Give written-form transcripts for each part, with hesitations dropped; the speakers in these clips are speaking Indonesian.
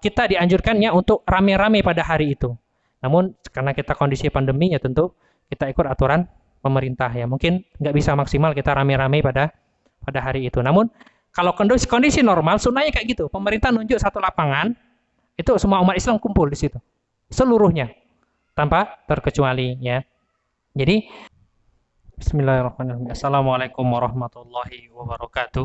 kita dianjurkannya untuk rame-rame pada hari itu. Namun karena kita kondisi pandemi ya tentu kita ikut aturan pemerintah ya. Mungkin nggak bisa maksimal kita rame-rame pada hari itu. Namun kalau kondisi normal sunnahnya kayak gitu. Pemerintah nunjuk satu lapangan, itu semua umat Islam kumpul di situ. Seluruhnya tanpa terkecuali ya. Jadi bismillahirrahmanirrahim. Assalamualaikum warahmatullahi wabarakatuh.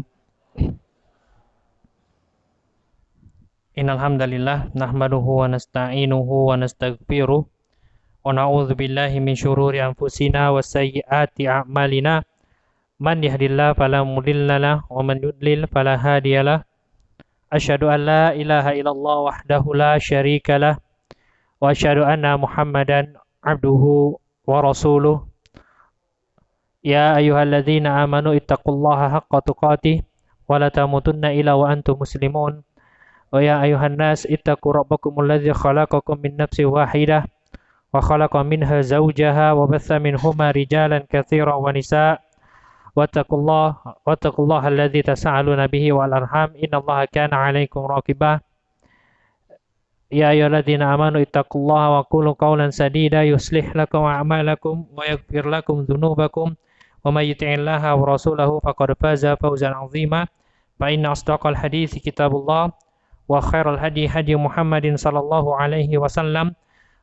Innal hamdalillah nahmaduhu wa nasta'inuhu wa nastaghfiruh wa na'udzu billahi min syururi anfusina wa sayyiati a'malina. Man yahdihillahu fala mudhillalah wa man yudlil fala hadiyalah. Asyhadu an la ilaha illallah wahdahu la syarikalah wa asyhadu anna Muhammadan abduhu wa rasuluh. Ya ayyuhalladzina amanu ittaqullaha haqqa tuqatih wa la tamutunna illa wa antum muslimun. Wa ya ayuhan nas ittaqu rabbakumul ladzi khalaqakum min nafsin wahidah wa khalaqa minha zawjaha wa batha minhuma rijalan katsiran wa nisaa wattaqullaha alladzi tasaaluna bihi wal arham innallaha kana 'alaikum raqibah. Ya ayyuhalladzina amanu ittaqullaha wa qulu qawlan sadida yuslih lakum a'malakum wa yaghfir lakum dhunubakum wa may yuti'illaha wa rasulahu faqad faza fawzan 'azima. Fa inna asdaqal hadithi kitabullah wa khairal hadi hadi Muhammadin sallallahu alaihi wasallam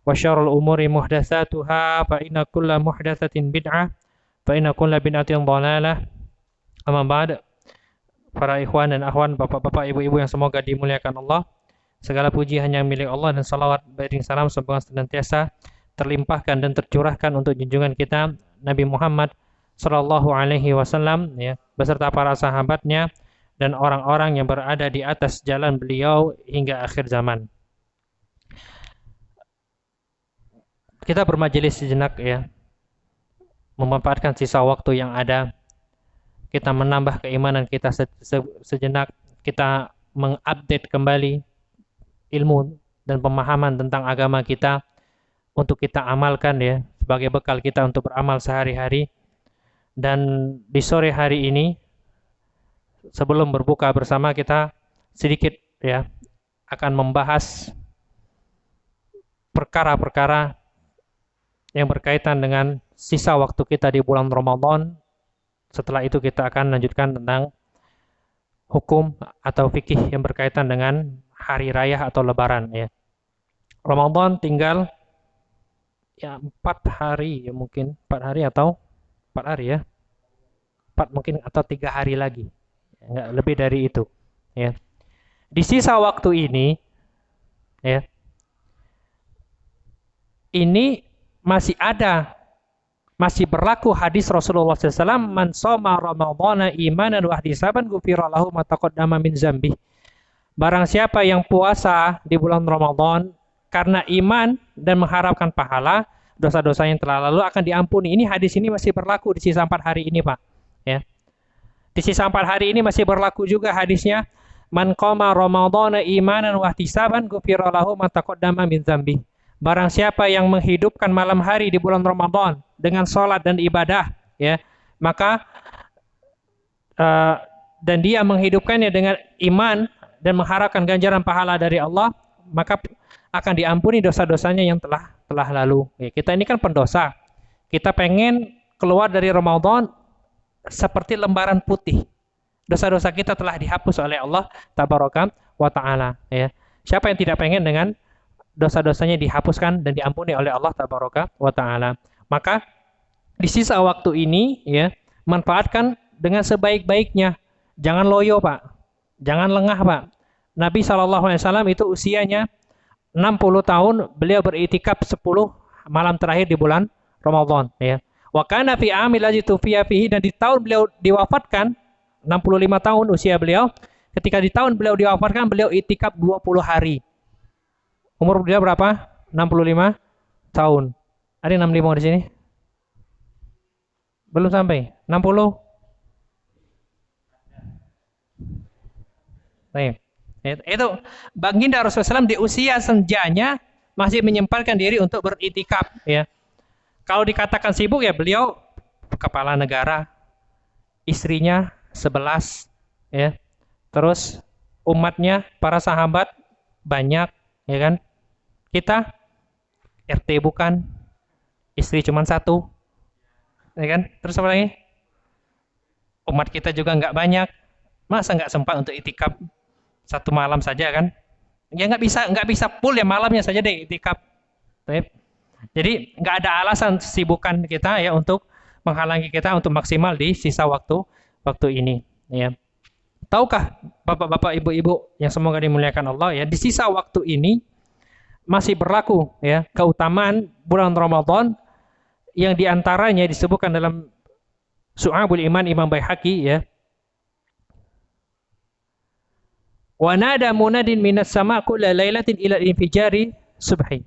wa syarrul umuri muhdatsatuha fa inna kulla muhdatsatin bid'ah fa inna kulla bid'atin dhalalah. Amma ba'd. Para ikhwan dan akhwan, bapak-bapak, ibu-ibu yang semoga dimuliakan Allah. Segala puji hanya milik Allah dan salawat beriring salam semoga senantiasa terlimpahkan dan tercurahkan untuk junjungan kita Nabi Muhammad sallallahu alaihi wasallam ya, beserta para sahabatnya dan orang-orang yang berada di atas jalan beliau hingga akhir zaman. Kita bermajelis sejenak ya, memanfaatkan sisa waktu yang ada. Kita menambah keimanan kita sejenak. Kita mengupdate kembali ilmu dan pemahaman tentang agama kita untuk kita amalkan ya, sebagai bekal kita untuk beramal sehari-hari. Dan di sore hari ini, sebelum berbuka bersama, kita sedikit ya akan membahas perkara-perkara yang berkaitan dengan sisa waktu kita di bulan Ramadan. Setelah itu kita akan lanjutkan tentang hukum atau fikih yang berkaitan dengan hari raya atau lebaran ya. Ramadan tinggal ya 4 hari ya, mungkin 4 hari atau 4 hari ya. 4 mungkin atau 3 hari lagi. Enggak lebih dari itu ya. Di sisa waktu ini ya, ini masih berlaku hadis Rasulullah SAW, man shoma ramadhana imanan wa ihtisaban ghufira lahu ma taqaddama min dzambi. Barang siapa yang puasa di bulan Ramadan karena iman dan mengharapkan pahala, dosa-dosa yang telah lalu akan diampuni. Ini hadis ini masih berlaku di sisa 4 hari ini, Pak ya. Di sisa 4 hari ini masih berlaku juga hadisnya, man qama ramadhana imanan wa ihtisaban ghufira lahu ma taqaddama min dzambi. Barang siapa yang menghidupkan malam hari di bulan Ramadan dengan sholat dan ibadah ya, maka dan dia menghidupkannya dengan iman dan mengharapkan ganjaran pahala dari Allah, maka akan diampuni dosa-dosanya yang telah lalu ya. Kita ini kan pendosa, kita pengen keluar dari Ramadan seperti lembaran putih. Dosa-dosa kita telah dihapus oleh Allah tabaraka wa ta'ala ya. Siapa yang tidak pengen dengan dosa-dosanya dihapuskan dan diampuni oleh Allah tabaraka wa ta'ala? Maka di sisa waktu ini ya, manfaatkan dengan sebaik-baiknya. Jangan loyo, Pak. Jangan lengah, Pak. Nabi SAW itu usianya 60 tahun, beliau beriktikaf 10 malam terakhir di bulan Ramadan ya. Wa kana fi amil ladzi tufiya fihi, dan di tahun beliau diwafatkan 65 tahun usia beliau, ketika di tahun beliau diwafatkan beliau iktikaf 20 hari. Umur beliau berapa? 65 tahun. Ada 65 di sini? Belum sampai. 60. Baik. Itu baginda Rasulullah SAW di usia senjanya masih menyempatkan diri untuk beriktikaf ya. Kalau dikatakan sibuk ya, beliau kepala negara, istrinya 11 ya. Terus umatnya, para sahabat banyak, ya kan? Kita RT bukan, istri cuma satu, ya kan? Terus apa lagi? Umat kita juga nggak banyak, masa nggak sempat untuk itikaf satu malam saja kan? Ya nggak bisa full ya malamnya saja deh itikaf. Jadi nggak ada alasan sibukan kita ya untuk menghalangi kita untuk maksimal di sisa waktu waktu ini. Ya. Tahukah bapak-bapak, ibu-ibu yang semoga dimuliakan Allah ya, di sisa waktu ini masih berlaku ya keutamaan bulan Ramadan yang diantaranya disebutkan dalam Su'abul Iman Imam Baihaqi ya. Wa nada munadin minas sama kulla lailatin ila infijari subhi.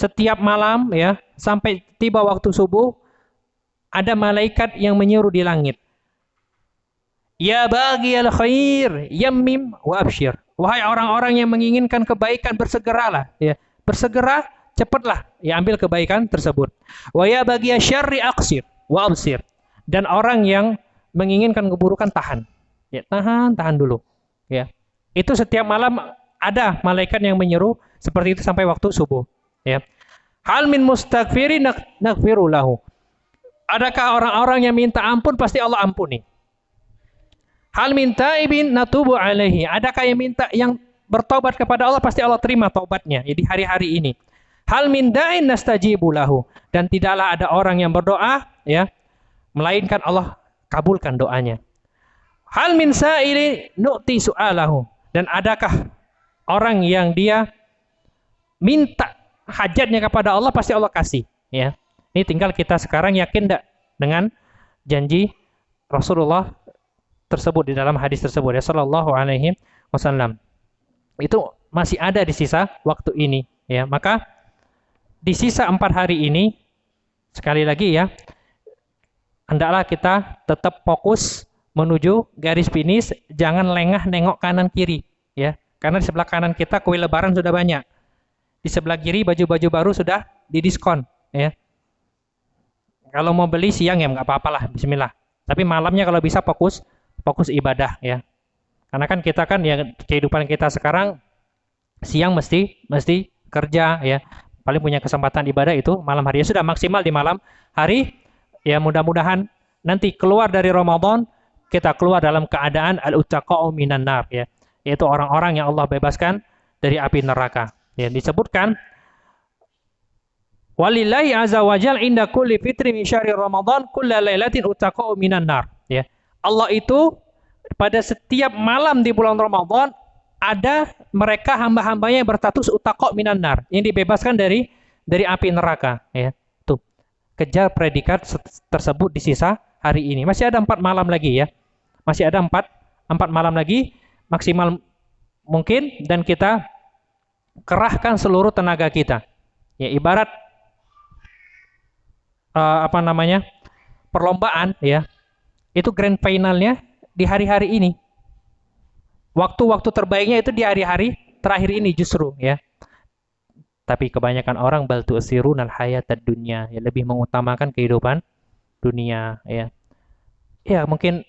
Setiap malam ya sampai tiba waktu subuh ada malaikat yang menyeru di langit. Ya baghiyal khair yammim wa absyir. Wahai orang-orang yang menginginkan kebaikan bersegeralah ya. Bersegera cepatlah ya ambil kebaikan tersebut. Wa ya baghiyasy syarri aqsir wa absir. Dan orang yang menginginkan keburukan tahan. Ya, tahan dulu. Ya. Itu setiap malam ada malaikat yang menyeru seperti itu sampai waktu subuh. Ya. Hal min mustaghfirin naghfiru lahu. Adakah orang-orang yang minta ampun pasti Allah ampuni. Hal min taibin natubu alaihi. Adakah yang bertobat kepada Allah pasti Allah terima taubatnya di hari-hari ini. Hal min da'in nastajibu lahu. Dan tidaklah ada orang yang berdoa ya melainkan Allah kabulkan doanya. Hal min sa'ili nu'ti su'alahu. Dan adakah orang yang dia minta hajatnya kepada Allah pasti Allah kasih ya. Ini tinggal kita sekarang yakin enggak dengan janji Rasulullah tersebut di dalam hadis tersebut ya sallallahu alaihi wasallam. Itu masih ada di sisa waktu ini ya. Maka di sisa 4 hari ini sekali lagi ya hendaklah kita tetap fokus menuju garis finish, jangan lengah nengok kanan kiri ya. Karena di sebelah kanan kita kue lebaran sudah banyak. Di sebelah kiri baju-baju baru sudah didiskon ya. Kalau mau beli siang ya nggak apa-apalah, bismillah. Tapi malamnya kalau bisa fokus ibadah ya. Karena kan kita kan ya kehidupan kita sekarang siang mesti kerja ya. Paling punya kesempatan ibadah itu malam hari. Ya sudah maksimal di malam hari. Ya mudah-mudahan nanti keluar dari Ramadan kita keluar dalam keadaan al-uttaqa'u minan nar ya, yaitu orang-orang yang Allah bebaskan dari api neraka. Ya disebutkan walillahi azza wajal inda kulli fitri min syahri Ramadan kulla lailatin uttaqa'u minan nar ya. Allah itu pada setiap malam di bulan Ramadan ada mereka hamba-hambanya yang berstatus uttaqa'u minan nar, yang dibebaskan dari api neraka ya. Tuh. Kejar predikat tersebut di sisa hari ini. Masih ada 4 malam lagi ya. Masih ada 4 malam lagi maksimal mungkin dan kita kerahkan seluruh tenaga kita. Ya ibarat perlombaan ya. Itu grand finalnya di hari-hari ini. Waktu-waktu terbaiknya itu di hari-hari terakhir ini justru ya. Tapi kebanyakan orang bal tu'sirunal hayatad dunya, ya lebih mengutamakan kehidupan dunia ya. Ya mungkin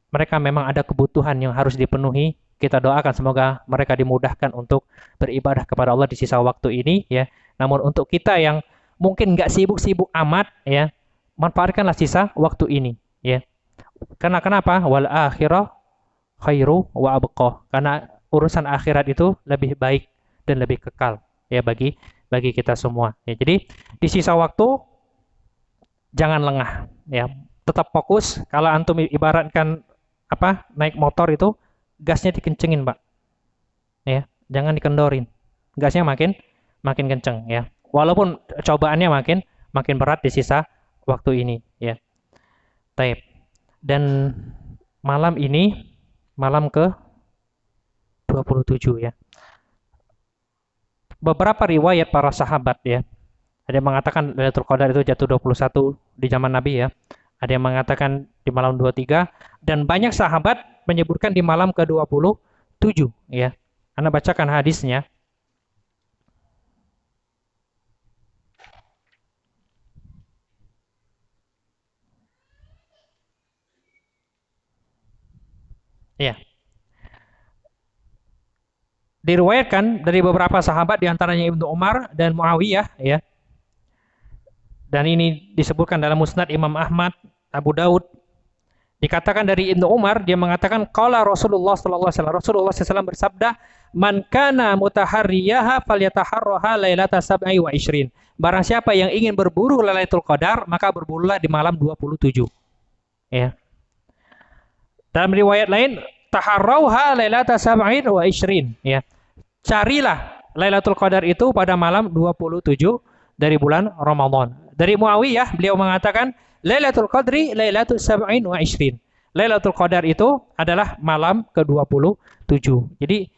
mereka memang ada kebutuhan yang harus dipenuhi. Kita doakan semoga mereka dimudahkan untuk beribadah kepada Allah di sisa waktu ini ya. Namun untuk kita yang mungkin nggak sibuk-sibuk amat ya, manfaatkanlah sisa waktu ini ya. Karena kenapa? Wal akhirah khairu wa abqa. Karena urusan akhirat itu lebih baik dan lebih kekal ya bagi kita semua ya. Jadi di sisa waktu jangan lengah ya. Tetap fokus. Kalau antum ibaratkan naik motor itu gasnya dikencengin Pak ya, jangan dikendorin, gasnya makin kenceng ya, walaupun cobaannya makin berat di sisa waktu ini ya. Taib. Dan malam ini malam ke 27 ya, beberapa riwayat para sahabat ya, ada yang mengatakan Lailatul Qadar itu jatuh 21 di zaman Nabi ya. Ada yang mengatakan di malam 23 dan banyak sahabat menyebutkan di malam ke-27 ya. Anda bacakan hadisnya. Ya. Diriwayatkan dari beberapa sahabat diantaranya Ibnu Umar dan Muawiyah ya. Dan ini disebutkan dalam Musnad Imam Ahmad, Abu Daud. Dikatakan dari Ibnu Umar, dia mengatakan qala Rasulullah sallallahu alaihi wasallam. Rasulullah SAW bersabda, "Man kana mutaharriyaha falyataharraha lailata sab'i wa ishrin." Barang siapa yang ingin berburu Lailatul Qadar, maka berburulah di malam 27. Ya. Dalam riwayat lain, taharrauha lailata sab'in wa ishrin, ya. Carilah Lailatul Qadar itu pada malam 27 dari bulan Ramadan. Dari Muawiyah, beliau mengatakan, Lailatul Qadri Lailatul Sab'in wa Ishrin. Lailatul Qadar itu adalah malam ke-27. Jadi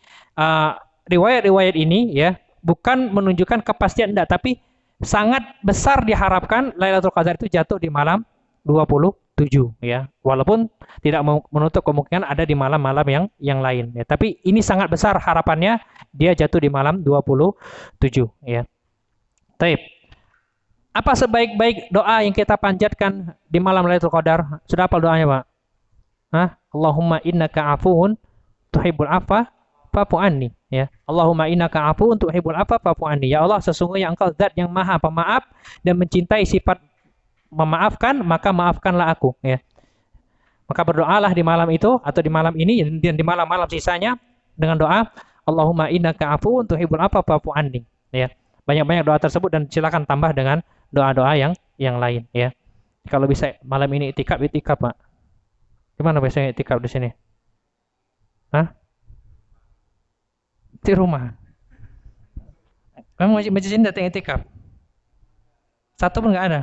riwayat-riwayat ini ya bukan menunjukkan kepastian enggak, tapi sangat besar diharapkan Lailatul Qadar itu jatuh di malam 27 ya. Walaupun tidak menutup kemungkinan ada di malam-malam yang lain ya. Tapi ini sangat besar harapannya dia jatuh di malam 27 ya. Taib. Apa sebaik-baik doa yang kita panjatkan di malam Lailatul Qadar? Sudah apa doanya, Pak? Hah? Allahumma innaka afuun tuhibbul afwa fa'fu anni, ya. Allahumma innaka afuun tuhibbul afwa fa'fu anni. Ya Allah, sesungguhnya Engkau zat yang Maha Pemaaf dan mencintai sifat memaafkan, maka maafkanlah aku, ya. Maka berdoalah di malam itu atau di malam ini dan di malam-malam sisanya dengan doa Allahumma innaka afuun tuhibbul afwa fa'fu anni, ya. Banyak-banyak doa tersebut dan silakan tambah dengan doa-doa yang lain ya. Kalau bisa malam ini itikaf Pak. Gimana biasanya itikaf di sini? Hah? Di rumah. Kamu masjid ini datang itikaf? Satu pun nggak ada.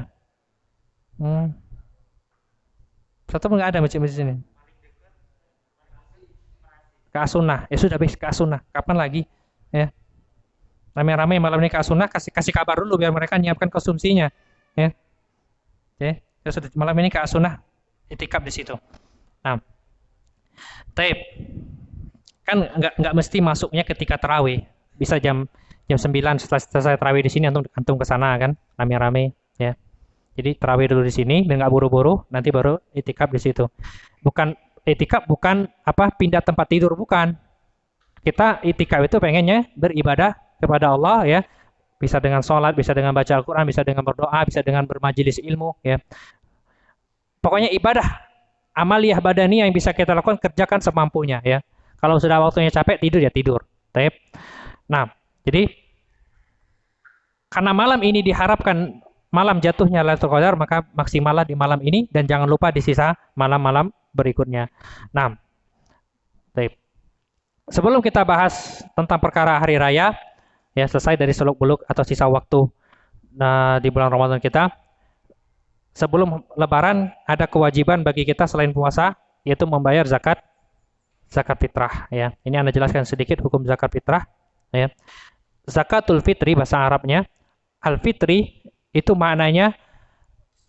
Satu pun nggak ada masjid-masjid ini. Ke As-Sunnah. Ya sudah habis ke As-Sunnah. Kapan lagi? Ya. Rame-rame malam ini ke As-Sunnah, kasih kabar dulu biar mereka nyiapkan konsumsinya, ya. Oke, ya sudah malam ini ke As-Sunnah, itikaf di situ. Nah, taib. Kan nggak mesti masuknya ketika tarawih. Bisa jam 9 setelah selesai tarawih di sini antum ke sana kan, rame-rame, ya. Jadi tarawih dulu di sini dan nggak buru-buru, nanti baru itikaf di situ. Bukan itikaf bukan apa pindah tempat tidur, bukan. Kita itikaf itu pengennya beribadah kepada Allah ya, bisa dengan sholat, bisa dengan baca Al-Quran, bisa dengan berdoa, bisa dengan bermajelis ilmu ya. Pokoknya ibadah amaliyah badaniyah yang bisa kita lakukan, kerjakan semampunya ya. Kalau sudah waktunya capek tidur ya tidur. Taib. Nah, jadi karena malam ini diharapkan malam jatuhnya Lailatul Qadar, maka maksimallah di malam ini dan jangan lupa di sisa malam-malam berikutnya. Nah, taib. Sebelum kita bahas tentang perkara hari raya, ya selesai dari seluk-beluk atau sisa waktu di bulan Ramadan kita. Sebelum Lebaran ada kewajiban bagi kita selain puasa, yaitu membayar zakat fitrah. Ya, ini Anda jelaskan sedikit hukum zakat fitrah. Ya, zakatul fitri bahasa Arabnya, al-fitri itu maknanya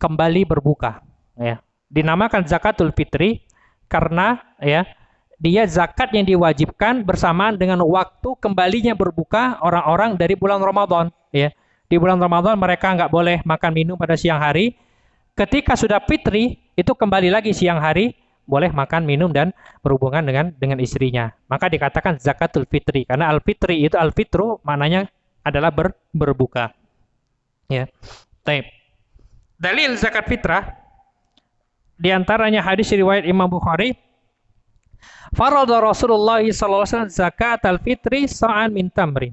kembali berbuka. Ya, dinamakan zakatul fitri karena ya dia zakat yang diwajibkan bersamaan dengan waktu kembalinya berbuka orang-orang dari bulan Ramadan. Ya, di bulan Ramadan mereka nggak boleh makan minum pada siang hari. Ketika sudah fitri, itu kembali lagi siang hari, boleh makan minum dan berhubungan dengan istrinya. Maka dikatakan zakatul fitri karena al-fitri itu al-fitru maknanya adalah berbuka. Ya, taib. Dalil zakat fitrah diantaranya hadis riwayat Imam Bukhari. Farada Rasulullah sallallahu alaihi wasallam zakat al-fitri sa'an min tamrin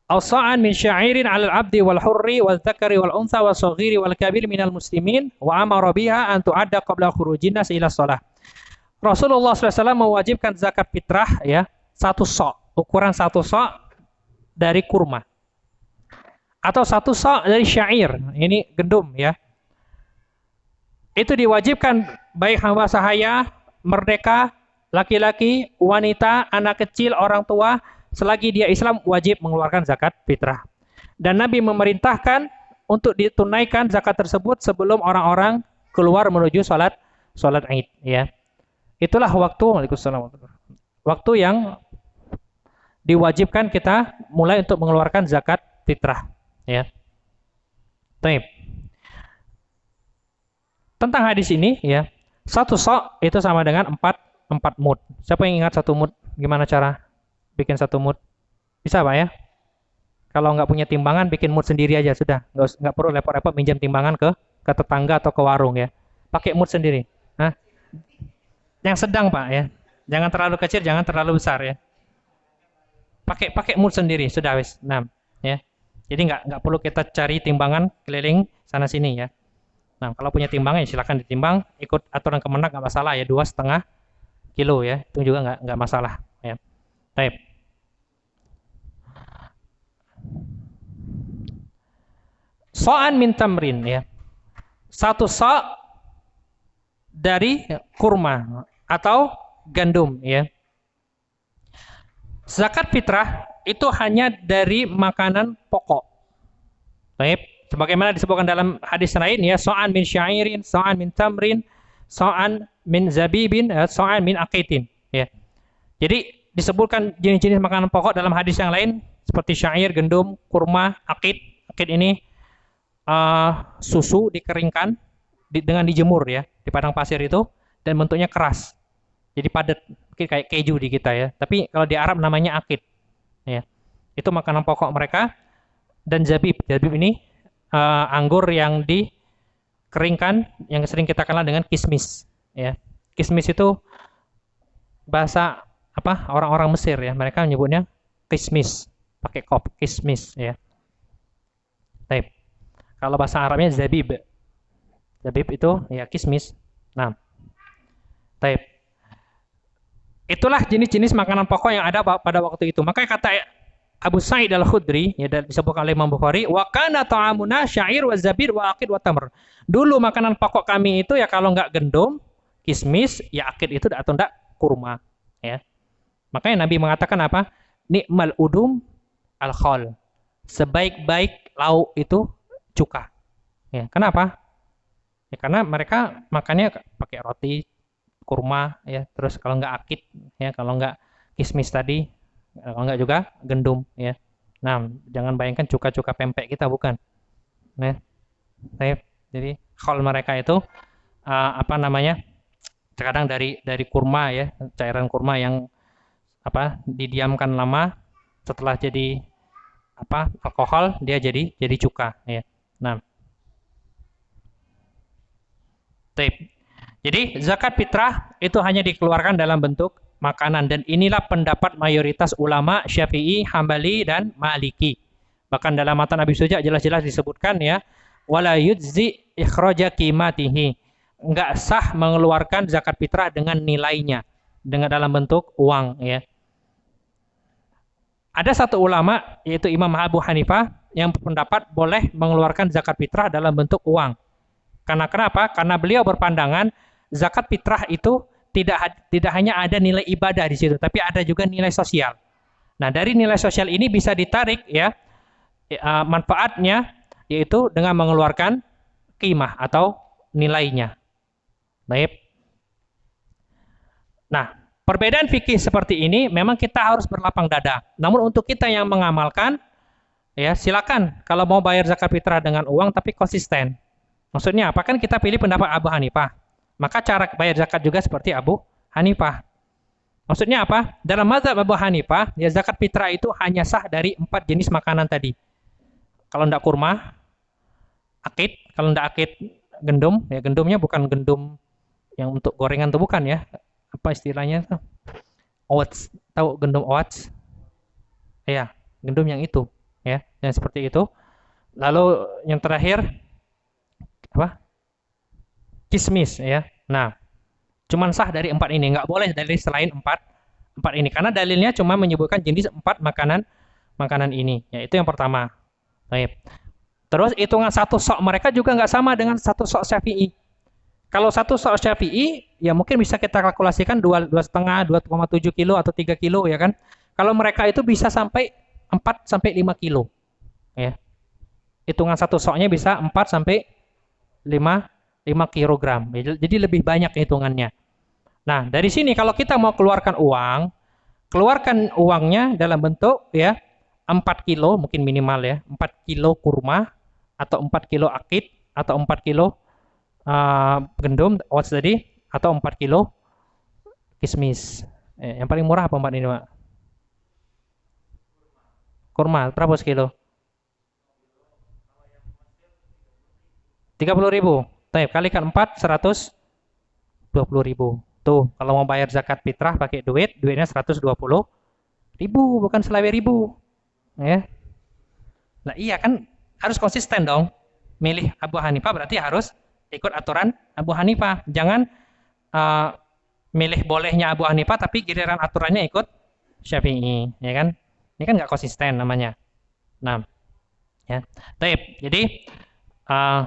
aw sa'an min sya'irin 'alal 'abdi wal hurri wal dzakari wal untha was saghiri wal kabir minal muslimin wa amara biha an tu'adda qabla khurujin nas ila shalah. Rasulullah SAW mewajibkan zakat fitrah ya, satu sa', ukuran satu sa' dari kurma atau satu sa' dari syair, ini gandum ya. Itu diwajibkan baik hamba sahaya, merdeka, laki-laki, wanita, anak kecil, orang tua, selagi dia Islam wajib mengeluarkan zakat fitrah. Dan Nabi memerintahkan untuk ditunaikan zakat tersebut sebelum orang-orang keluar menuju salat Id ya. Itulah waktu yang diwajibkan kita mulai untuk mengeluarkan zakat fitrah ya. Baik. Tentang hadis ini ya, satu sok itu sama dengan 4 mud. Siapa yang ingat satu mud? Gimana cara? Bikin satu mood. Bisa Pak ya? Kalau nggak punya timbangan, bikin mood sendiri aja sudah. Nggak perlu repot-repot minjam timbangan ke tetangga atau ke warung ya. Pakai mood sendiri. Hah? Yang sedang Pak ya. Jangan terlalu kecil, jangan terlalu besar ya. Pakai pakai mood sendiri sudah wis. Nah, ya. Jadi nggak perlu kita cari timbangan keliling sana sini ya. Nah, kalau punya timbangan ya silakan ditimbang, ikut aturan Kemenak nggak masalah ya, 2,5 kilo ya, itu juga nggak masalah ya. Baik. So'an min tamrin ya. Satu so' dari kurma atau gandum ya. Zakat fitrah itu hanya dari makanan pokok. Baik, sebagaimana disebutkan dalam hadis lain ya, so'an min syairin, so'an min tamrin, so'an min zabibin, so'an min aqitin ya. Jadi disebutkan jenis-jenis makanan pokok dalam hadis yang lain seperti syair, gandum, kurma, akid. Akid ini susu dikeringkan dengan dijemur ya di padang pasir itu dan bentuknya keras. Jadi padat, kayak keju di kita ya. Tapi kalau di Arab namanya akid. Ya. Itu makanan pokok mereka. Dan zabib. Zabib ini anggur yang dikeringkan yang sering kita kenal dengan kismis ya. Kismis itu bahasa apa? Orang-orang Mesir ya. Mereka menyebutnya kismis, pakai kop, kismis ya. Baik. Kalau bahasa Arabnya zabib. Zabib itu ya kismis. Nah. Baik. Itulah jenis-jenis makanan pokok yang ada pada waktu itu. Makanya kata Abu Sa'id Al-Khudri, ya disebutkan oleh Imam Bukhari, wa kana ta'amuna syair wa zabir wa aqid wa tamr. Dulu makanan pokok kami itu ya kalau nggak gandum, kismis, ya akid itu atau enggak kurma, ya. Makanya Nabi mengatakan apa? Ni'mal udum al-khal. Sebaik-baik lauk itu cuka. Ya, kenapa? Ya karena mereka makannya pakai roti, kurma ya, terus kalau nggak akid ya, kalau nggak kismis tadi, kalau nggak juga gandum ya. Nah, jangan bayangkan cuka-cuka pempek kita, bukan. Nah, jadi khol mereka itu apa namanya? Terkadang dari kurma ya, cairan kurma yang apa didiamkan lama, setelah jadi apa alkohol dia jadi cuka ya. Nah, jadi zakat fitrah itu hanya dikeluarkan dalam bentuk makanan dan inilah pendapat mayoritas ulama Syafi'i, Hambali dan Maliki. Bahkan dalam matan Abi Suja jelas-jelas disebutkan ya, wala yujzi ikhraja qimatihi. Enggak sah mengeluarkan zakat fitrah dengan nilainya, dengan dalam bentuk uang ya. Ada satu ulama yaitu Imam Abu Hanifah yang berpendapat boleh mengeluarkan zakat fitrah dalam bentuk uang. Karena kenapa? Karena beliau berpandangan zakat fitrah itu tidak hanya ada nilai ibadah di situ, tapi ada juga nilai sosial. Nah, dari nilai sosial ini bisa ditarik ya manfaatnya, yaitu dengan mengeluarkan qimah atau nilainya. Baik. Nah, perbedaan fikih seperti ini memang kita harus berlapang dada. Namun untuk kita yang mengamalkan, ya silakan kalau mau bayar zakat fitrah dengan uang tapi konsisten. Maksudnya apa? Kan kita pilih pendapat Abu Hanifah. Maka cara bayar zakat juga seperti Abu Hanifah. Maksudnya apa? Dalam mazhab Abu Hanifah, ya zakat fitrah itu hanya sah dari 4 jenis makanan tadi. Kalau tidak kurma, akid. Kalau tidak akid, gandum. Ya gandumnya bukan gandum yang untuk gorengan itu bukan ya. Apa istilahnya? Oats. Tahu gandum oats? Ya, gandum yang itu. Ya, yang seperti itu. Lalu yang terakhir apa? Kismis ya. Nah, cuman sah dari 4 ini, nggak boleh dari selain 4 ini karena dalilnya cuma menyebutkan jenis 4 makanan ini. Ya, itu yang pertama. Baik. Terus hitungan satu sok mereka juga nggak sama dengan satu sok Syafi'i. Kalau satu sok Syafi'i ya mungkin bisa kita kalkulasikan 2,5, 2,7 kilo atau 3 kilo ya kan. Kalau mereka itu bisa sampai 4 sampai 5 kilo. Ya. Hitungan satu soknya bisa 4 sampai 5 kilogram. Jadi lebih banyak hitungannya. Nah, dari sini kalau kita mau keluarkan uang, keluarkan uangnya dalam bentuk ya 4 kilo mungkin minimal ya, 4 kilo kurma atau 4 kilo akid atau 4 kilo gandum oats tadi atau 4 kilo kismis. Yang paling murah apa 4 ini, Pak? Kurma berapa sekilo? 30.000. Baik, kalikan 4, 120.000. Tuh, kalau mau bayar zakat fitrah pakai duit, duitnya 120.000, bukan selawe ribu. Ya. Nah iya kan, harus konsisten dong. Milih Abu Hanifah berarti harus ikut aturan Abu Hanifah. Jangan uh, milih bolehnya Abu Hanifah tapi giliran aturannya ikut Syafi'i, ya kan? Ini kan nggak konsisten namanya. Nah, ya. Taib. Jadi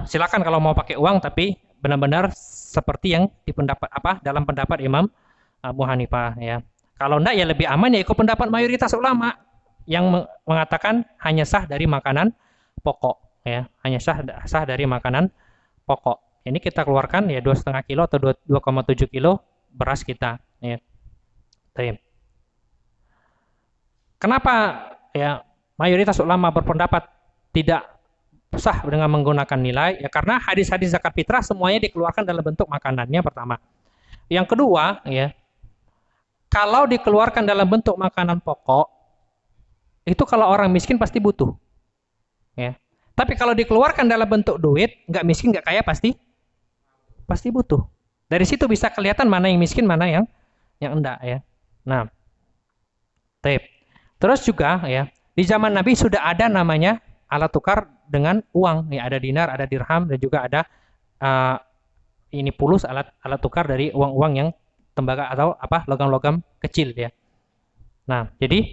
silakan kalau mau pakai uang tapi benar-benar seperti yang dipendapat apa dalam pendapat Imam Abu Hanifah ya. Kalau enggak ya lebih aman ya ikut pendapat mayoritas ulama yang mengatakan hanya sah dari makanan pokok ya, hanya sah dari makanan pokok. Ini kita keluarkan ya 2,5 kilo atau 2,7 kilo beras kita ya. Taib. Kenapa ya mayoritas ulama berpendapat tidak sah dengan menggunakan nilai? Ya karena hadis-hadis zakat fitrah semuanya dikeluarkan dalam bentuk makanannya pertama. Yang kedua, ya, kalau dikeluarkan dalam bentuk makanan pokok, itu kalau orang miskin pasti butuh. Ya. Tapi kalau dikeluarkan dalam bentuk duit, nggak miskin, nggak kaya pasti butuh. Dari situ bisa kelihatan mana yang miskin, mana yang enggak ya. Nah, tip. Terus juga ya, di zaman Nabi sudah ada namanya alat tukar dengan uang. Ya, ada dinar, ada dirham, dan juga ada ini pulus, alat tukar dari uang-uang yang tembaga atau apa logam-logam kecil ya. Nah, jadi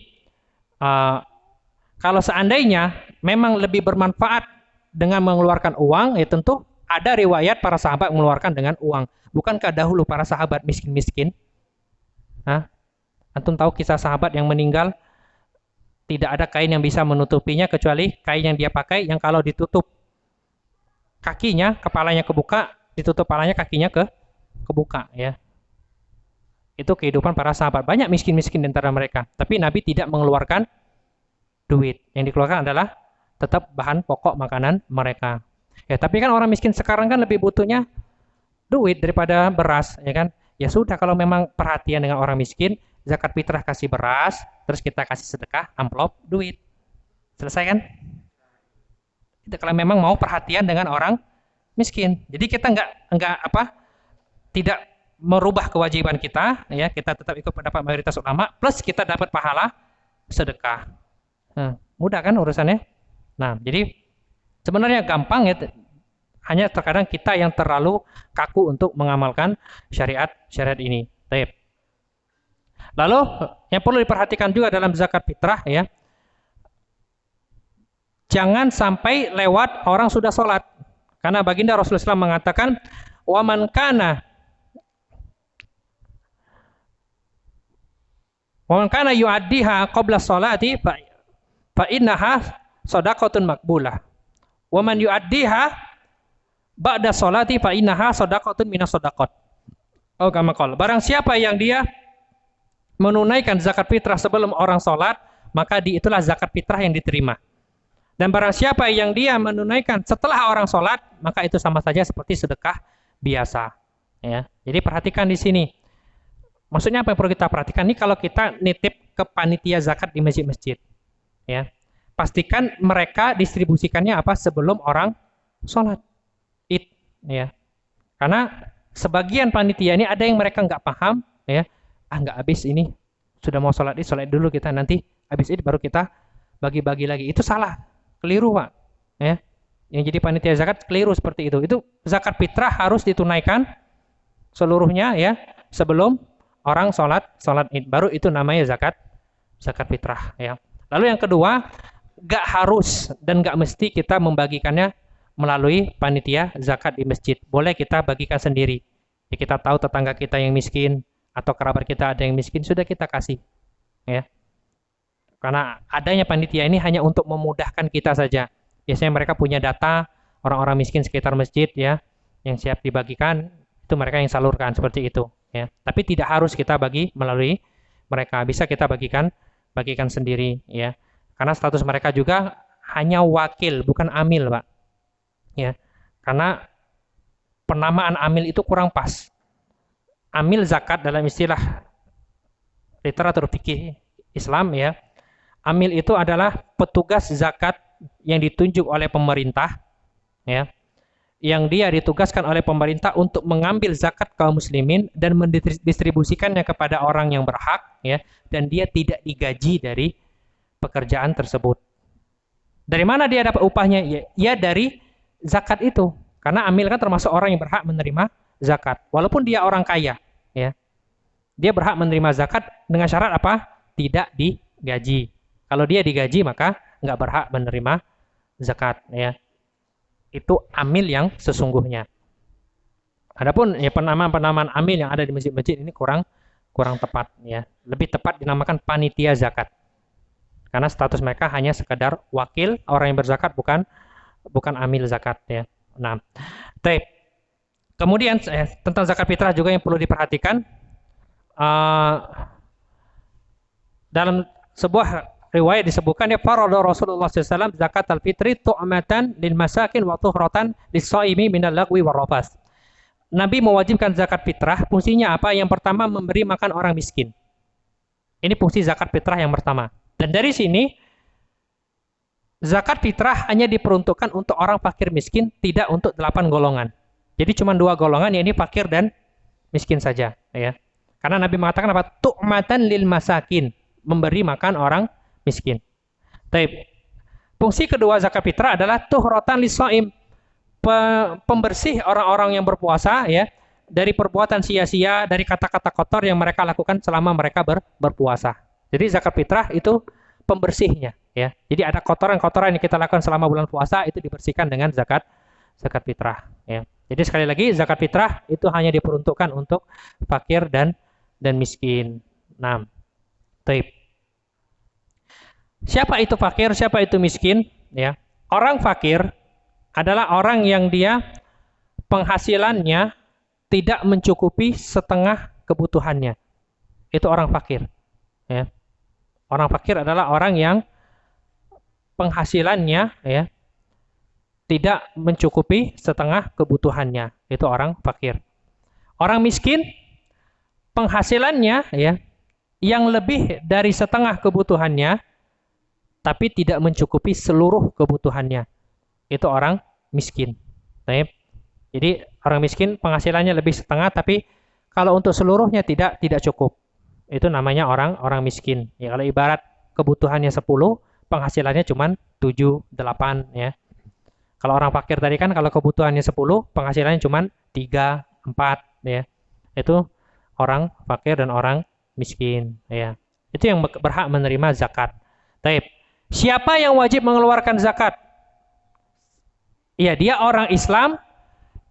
kalau seandainya memang lebih bermanfaat dengan mengeluarkan uang, ya tentu ada riwayat para sahabat mengeluarkan dengan uang. Bukankah dahulu para sahabat miskin-miskin? Antum tahu kisah sahabat yang meninggal tidak ada kain yang bisa menutupinya kecuali kain yang dia pakai yang kalau ditutup kakinya, kepalanya kebuka, ditutup kepalanya, kakinya kebuka ya. Itu kehidupan para sahabat. Banyak miskin-miskin di antara mereka, tapi Nabi tidak mengeluarkan duit. Yang dikeluarkan adalah tetap bahan pokok makanan mereka. Ya, tapi kan orang miskin sekarang kan lebih butuhnya duit daripada beras, ya kan? Ya sudah, kalau memang perhatian dengan orang miskin, zakat fitrah kasih beras, terus kita kasih sedekah amplop duit. Selesai kan? Itu kalau memang mau perhatian dengan orang miskin. Jadi kita tidak merubah kewajiban kita, ya kita tetap ikut pendapat mayoritas ulama, plus kita dapat pahala sedekah. Nah, mudah kan urusannya? Nah, jadi sebenarnya gampang ya. Hanya terkadang kita yang terlalu kaku untuk mengamalkan syariat ini. Baik. Lalu yang perlu diperhatikan juga dalam zakat fitrah ya, jangan sampai lewat orang sudah sholat. Karena baginda Rasulullah SAW mengatakan, wa man kana yu'addiha qabla sholati fa innaha shadaqatun maqbulah. Wa man yu'addiha ba'da sholati fa innaha shadaqatun minas shadaqat. Oh, kama qala. Barang siapa yang dia menunaikan zakat fitrah sebelum orang sholat, maka itulah zakat fitrah yang diterima. Dan barang siapa yang dia menunaikan setelah orang sholat, maka itu sama saja seperti sedekah biasa. Ya, jadi perhatikan di sini. Maksudnya apa yang perlu kita perhatikan? Ini kalau kita nitip ke panitia zakat di masjid-masjid, ya, pastikan mereka distribusikannya apa sebelum orang sholat. Ya, karena sebagian panitia ini ada yang mereka nggak paham, ya, nggak habis ini sudah mau sholat dulu kita, nanti habis ini baru kita bagi-bagi lagi. Itu salah, keliru pak, ya. Yang jadi panitia zakat keliru seperti itu. Itu zakat fitrah harus ditunaikan seluruhnya ya sebelum orang sholat id, baru itu namanya zakat fitrah ya. Lalu yang kedua, nggak harus dan nggak mesti kita membagikannya melalui panitia zakat di masjid. Boleh kita bagikan sendiri. Ya, kita tahu tetangga kita yang miskin atau kerabat kita ada yang miskin, sudah kita kasih. Ya. Karena adanya panitia ini hanya untuk memudahkan kita saja. Biasanya mereka punya data orang-orang miskin sekitar masjid ya, yang siap dibagikan, itu mereka yang salurkan seperti itu. Ya. Tapi tidak harus kita bagi melalui mereka. Bisa kita bagikan sendiri. Ya. Karena status mereka juga hanya wakil, bukan amil, Pak. Ya, karena penamaan amil itu kurang pas. Amil zakat dalam istilah literatur fikih Islam ya, Amil itu adalah petugas zakat yang ditunjuk oleh pemerintah, ya, yang dia ditugaskan oleh pemerintah untuk mengambil zakat kaum muslimin dan mendistribusikannya kepada orang yang berhak, ya, dan dia tidak digaji dari pekerjaan tersebut. Dari mana dia dapat upahnya? Ya dari zakat itu. Karena amil kan termasuk orang yang berhak menerima zakat. Walaupun dia orang kaya, ya. Dia berhak menerima zakat dengan syarat apa? Tidak digaji. Kalau dia digaji maka nggak berhak menerima zakat, ya. Itu amil yang sesungguhnya. Adapun ya penamaan amil yang ada di masjid-masjid ini kurang tepat, ya. Lebih tepat dinamakan panitia zakat. Karena status mereka hanya sekedar wakil orang yang berzakat, bukan amil zakat, ya. Nah, kemudian tentang zakat fitrah juga yang perlu diperhatikan, dalam sebuah riwayat disebutkan ya farada Rasulullah SAW zakat al-fitri tu'matan lil masakin wa tuhratan lis-shaimi minal lagwi warrafas. Nabi mewajibkan zakat fitrah, fungsinya apa? Yang pertama memberi makan orang miskin. Ini fungsi zakat fitrah yang pertama. Dan dari sini zakat fitrah hanya diperuntukkan untuk orang fakir miskin, tidak untuk 8 golongan. Jadi cuma 2 golongan, yaitu fakir dan miskin saja, ya. Karena Nabi mengatakan apa? Tu'matan lil masakin, memberi makan orang miskin. Taib. Fungsi kedua zakat fitrah adalah tuhratan lis-shaim, pembersih orang-orang yang berpuasa, ya, dari perbuatan sia-sia, dari kata-kata kotor yang mereka lakukan selama mereka berpuasa. Jadi zakat fitrah itu pembersihnya, ya. Jadi ada kotoran-kotoran yang kita lakukan selama bulan puasa itu dibersihkan dengan zakat fitrah, ya. Jadi sekali lagi zakat fitrah itu hanya diperuntukkan untuk fakir dan miskin. Nah, taib. Siapa itu fakir, siapa itu miskin, ya? Orang fakir adalah orang yang dia penghasilannya tidak mencukupi setengah kebutuhannya. Itu orang fakir, ya. Orang fakir adalah orang yang penghasilannya, ya, tidak mencukupi setengah kebutuhannya. Itu orang fakir. Orang miskin penghasilannya, ya, yang lebih dari setengah kebutuhannya tapi tidak mencukupi seluruh kebutuhannya. Itu orang miskin. Baik. Jadi orang miskin penghasilannya lebih setengah tapi kalau untuk seluruhnya tidak cukup. Itu namanya orang miskin. Ya, kalau ibarat kebutuhannya 10, penghasilannya cuma 7, 8, ya. Kalau orang fakir tadi kan kalau kebutuhannya 10, penghasilannya cuma 3, 4, ya. Itu orang fakir dan orang miskin, ya. Itu yang berhak menerima zakat. Taib. Siapa yang wajib mengeluarkan zakat? Ya, dia orang Islam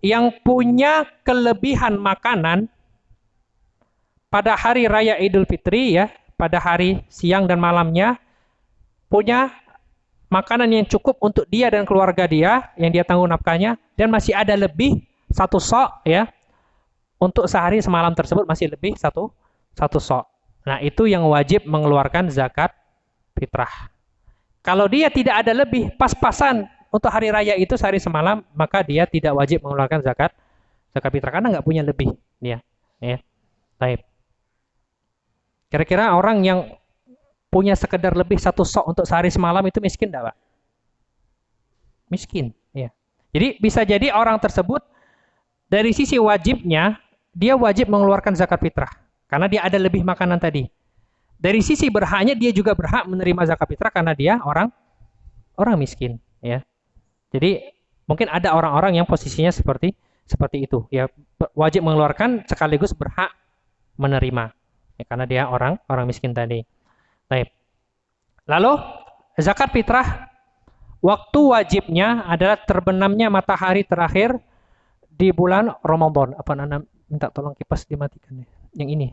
yang punya kelebihan makanan pada hari raya Idul Fitri, ya, pada hari siang dan malamnya, punya makanan yang cukup untuk dia dan keluarga dia, yang dia tanggung nafkahnya, dan masih ada lebih 1 sok, ya, untuk sehari semalam tersebut masih lebih 1 sok. Nah, itu yang wajib mengeluarkan zakat fitrah. Kalau dia tidak ada lebih, pas-pasan untuk hari raya itu sehari semalam, maka dia tidak wajib mengeluarkan zakat fitrah karena nggak punya lebih, dia, ya. Baik. Kira-kira orang yang punya sekedar lebih 1 sok untuk sehari semalam itu miskin enggak, Pak? Miskin, ya. Jadi bisa jadi orang tersebut dari sisi wajibnya dia wajib mengeluarkan zakat fitrah karena dia ada lebih makanan tadi. Dari sisi berhaknya dia juga berhak menerima zakat fitrah karena dia orang miskin, ya. Jadi mungkin ada orang-orang yang posisinya seperti itu, ya, wajib mengeluarkan sekaligus berhak menerima. Ya, karena dia orang miskin tadi. Baik. Lalu zakat fitrah waktu wajibnya adalah terbenamnya matahari terakhir di bulan Ramadan. Apa Nana minta tolong kipas dimatikan ya. Yang ini.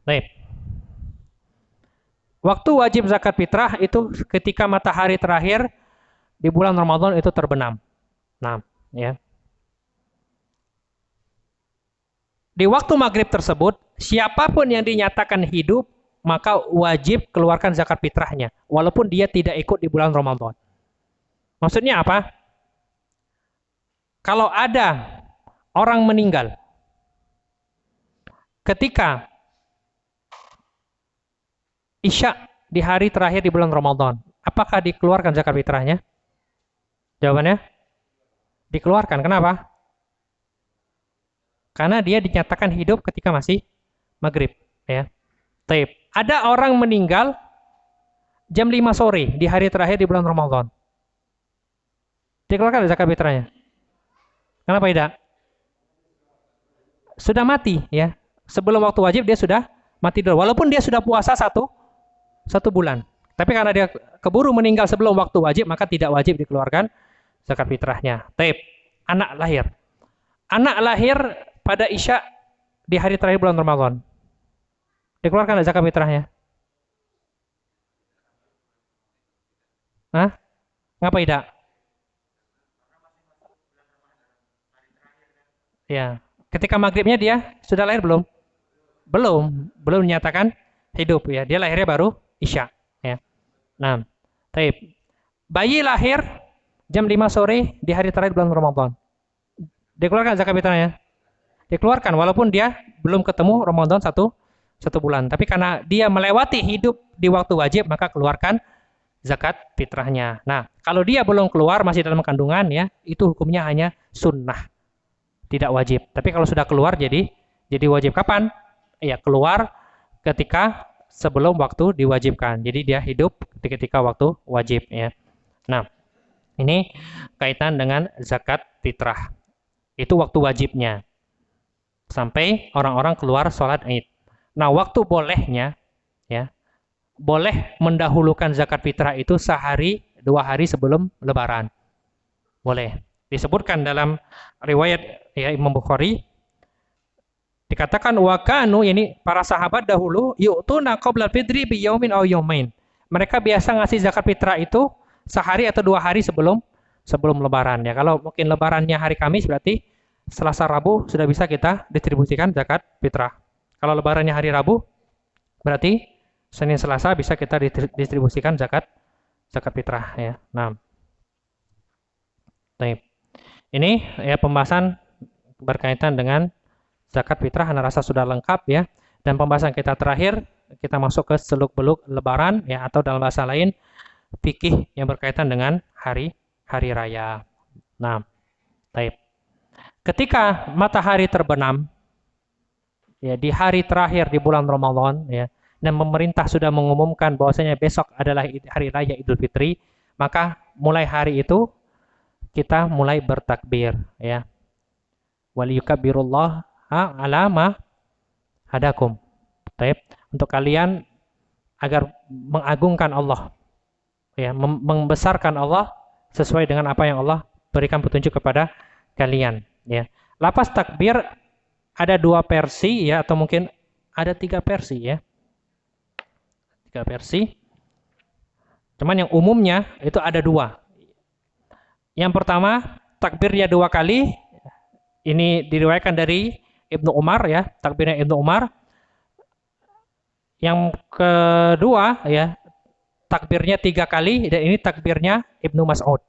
Baik. Waktu wajib zakat fitrah itu ketika matahari terakhir di bulan Ramadan itu terbenam. Nah, ya. Di waktu maghrib tersebut, siapapun yang dinyatakan hidup, maka wajib keluarkan zakat fitrahnya, walaupun dia tidak ikut di bulan Ramadan. Maksudnya apa? Kalau ada orang meninggal, ketika Isya di hari terakhir di bulan Ramadan, apakah dikeluarkan zakat fitrahnya? Jawabannya dikeluarkan. Kenapa? Karena dia dinyatakan hidup ketika masih maghrib, ya. Taib. Ada orang meninggal jam 5 sore di hari terakhir di bulan Ramadan. Dikeluarkan zakat fitrahnya. Kenapa tidak? Sudah mati, ya. Sebelum waktu wajib dia sudah mati dulu. Walaupun dia sudah puasa satu bulan. Tapi karena dia keburu meninggal sebelum waktu wajib, maka tidak wajib dikeluarkan zakat fitrahnya. Taib. Anak lahir. Anak lahir pada Isya di hari terakhir bulan Ramadan. Dikeluarkan zakat fitrahnya? Hah? Ngapa tidak? Ya. Ketika maghribnya dia sudah lahir belum? Belum dinyatakan hidup, ya. Dia lahirnya baru Isya, ya. Nah, taib. Bayi lahir jam 5 sore di hari terakhir bulan Ramadan. Dikeluarkan zakat fitrahnya? Dikeluarkan walaupun dia belum ketemu Ramadan satu bulan. Tapi karena dia melewati hidup di waktu wajib, maka keluarkan zakat fitrahnya. Nah, kalau dia belum keluar masih dalam kandungan, ya, itu hukumnya hanya sunnah, tidak wajib. Tapi kalau sudah keluar jadi wajib. Kapan? Ya, keluar ketika sebelum waktu diwajibkan. Jadi dia hidup ketika waktu wajib, ya. Nah, ini kaitan dengan zakat fitrah. Itu waktu wajibnya. Sampai orang-orang keluar sholat Id. Nah, waktu bolehnya, ya, boleh mendahulukan zakat fitrah itu sehari, 2 hari sebelum Lebaran. Boleh. Disebutkan dalam riwayat, ya, Imam Bukhari, dikatakan wakanu, ini para sahabat dahulu, yu'tuna qabla fitri bi yaumin aw yaumain. Mereka biasa ngasih zakat fitrah itu sehari atau 2 hari sebelum Lebaran, ya. Kalau mungkin Lebarannya hari Kamis, berarti Selasa Rabu sudah bisa kita distribusikan zakat fitrah. Kalau Lebarannya hari Rabu, berarti Senin Selasa bisa kita distribusikan zakat fitrah, ya. Nah, baik. Ini, ya, pembahasan berkaitan dengan zakat fitrah. Anda rasa sudah lengkap, ya. Dan pembahasan kita terakhir, kita masuk ke seluk-beluk Lebaran, ya, atau dalam bahasa lain fikih yang berkaitan dengan hari raya. Nah, baik. Ketika matahari terbenam, ya, di hari terakhir di bulan Ramadan, ya, dan pemerintah sudah mengumumkan bahwasanya besok adalah hari raya Idul Fitri, maka mulai hari itu kita mulai bertakbir, ya. Waliyukabbirullah ala ma hadakum. Taib. Untuk kalian agar mengagungkan Allah, ya, membesarkan Allah sesuai dengan apa yang Allah berikan petunjuk kepada kalian, ya. Lafaz takbir ada 2 versi, ya, atau mungkin ada 3 versi, ya. 3 versi. Cuman yang umumnya itu ada 2. Yang pertama, takbirnya 2 kali. Ini diriwayatkan dari Ibnu Umar, ya, takbirnya Ibnu Umar. Yang kedua, ya, takbirnya 3 kali, dan ini takbirnya Ibnu Mas'ud,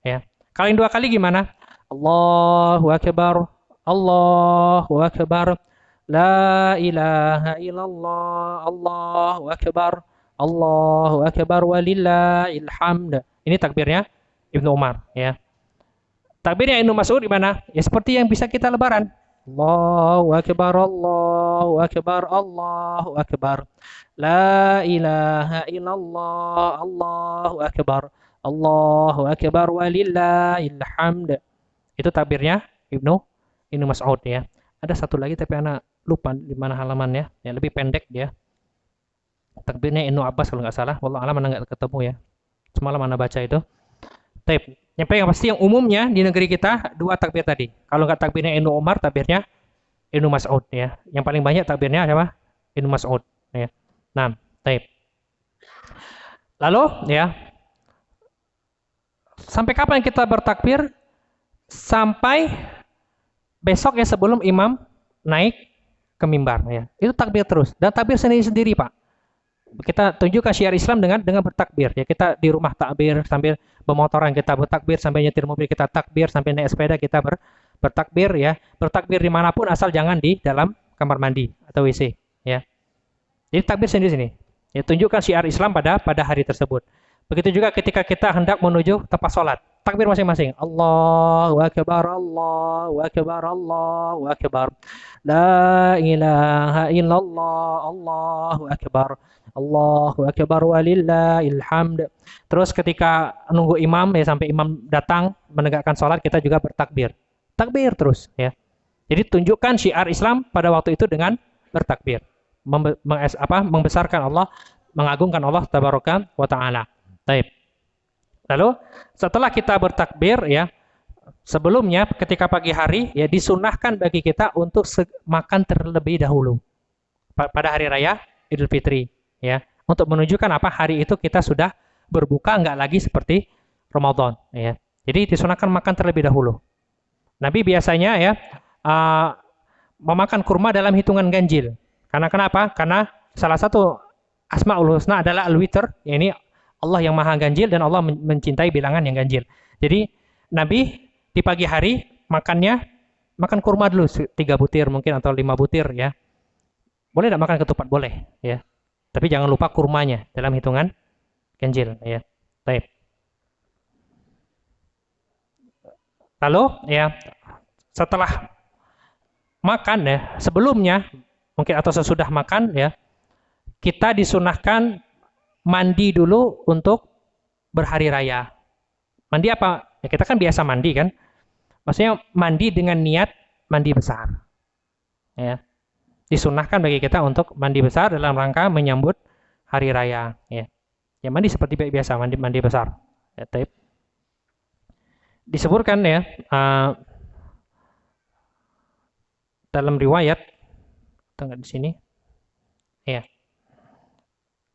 ya. Kalau yang 2 kali gimana? Allahu Akbar, Allahu Akbar, La ilaha illallah, Allahu Akbar, walillahil hamd. Ini takbirnya Ibnu Umar, ya. Takbirnya Ibnu Mas'ud gimana? Ya seperti yang bisa kita lebaran. Allahu Akbar, Allahu Akbar, Allahu Akbar. La ilaha illallah, Allahu Akbar, walillahil hamd. Itu takbirnya Ibnu Mas'ud, ya. Ada satu lagi tapi anak lupa di mana halamannya, ya, lebih pendek dia. Takbirnya Ibnu Abbas kalau nggak salah. Wallahu a'lam, nggak ketemu, ya. Semalam anak baca itu. Taib. Yang pasti yang umumnya di negeri kita 2 takbir tadi. Kalau nggak takbirnya Ibnu Umar, takbirnya Ibnu Mas'ud, ya. Yang paling banyak takbirnya siapa? Ibnu Mas'ud, ya. Nah, taib. Lalu, ya, sampai kapan kita bertakbir? Sampai besok, ya, sebelum imam naik ke mimbar, ya. Itu takbir terus. Dan takbir sendiri-sendiri, Pak. Kita tunjukkan syiar Islam dengan bertakbir, ya. Kita di rumah takbir, sambil bermotoran kita bertakbir, sampai nyetir mobil kita takbir, sampai naik sepeda kita bertakbir, ya. Bertakbir dimanapun asal jangan di dalam kamar mandi atau WC, ya. Jadi takbir sendiri sini. Ya, tunjukkan syiar Islam pada hari tersebut. Begitu juga ketika kita hendak menuju tempat sholat, takbir masing-masing. Allahu akbar, Allahu akbar, Allahu akbar. La ilaha illallah, Allahu akbar. Allahu akbar walillahil hamd. Terus ketika nunggu imam ya sampai imam datang menegakkan sholat, kita juga bertakbir. Takbir terus ya. Jadi tunjukkan syiar Islam pada waktu itu dengan bertakbir. Membesarkan Allah, mengagungkan Allah tabaraka wa taala. Baik. Lalu setelah kita bertakbir ya, sebelumnya ketika pagi hari ya disunahkan bagi kita untuk makan terlebih dahulu pada hari raya Idul Fitri ya, untuk menunjukkan apa hari itu kita sudah berbuka, enggak lagi seperti Ramadan ya. Jadi disunahkan makan terlebih dahulu. Nabi biasanya ya memakan kurma dalam hitungan ganjil. Karena kenapa? Karena salah satu Asmaul Husna adalah Al-Witr, yakni Allah yang maha ganjil dan Allah mencintai bilangan yang ganjil. Jadi Nabi di pagi hari makan kurma dulu 3 butir mungkin atau 5 butir ya. Boleh tidak makan ketupat? Boleh ya. Tapi jangan lupa kurmanya dalam hitungan ganjil ya. Baik. Lalu ya setelah makan ya, sebelumnya mungkin atau sesudah makan ya, kita disunahkan mandi dulu untuk berhari raya. Mandi apa? Ya, kita kan biasa mandi kan. Maksudnya mandi dengan niat mandi besar. Ya. Disunahkan bagi kita untuk mandi besar dalam rangka menyambut hari raya. Ya, ya mandi seperti biasa, mandi besar. Ya, taib. Disebutkan ya dalam riwayat, tengah di sini. Ya.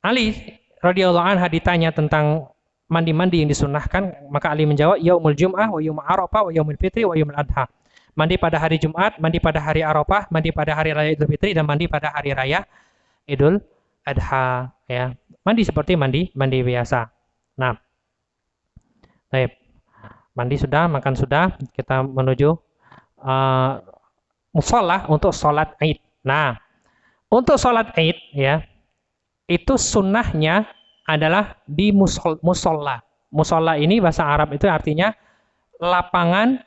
Ali radhiyallahu anha ditanya tentang mandi-mandi yang disunahkan, maka Ali menjawab, yaumul jum'ah wa yaumul arafah wa yaumul fitri wa yaumul adha. Mandi pada hari Jumat, mandi pada hari Arafah, mandi pada hari raya Idul Fitri, dan mandi pada hari raya Idul Adha ya. Mandi seperti mandi biasa. Nah. Baik. Mandi sudah, makan sudah, kita menuju mushola untuk sholat Id. Nah, untuk sholat Id ya, itu sunnahnya adalah di musola. Musola ini bahasa Arab itu artinya lapangan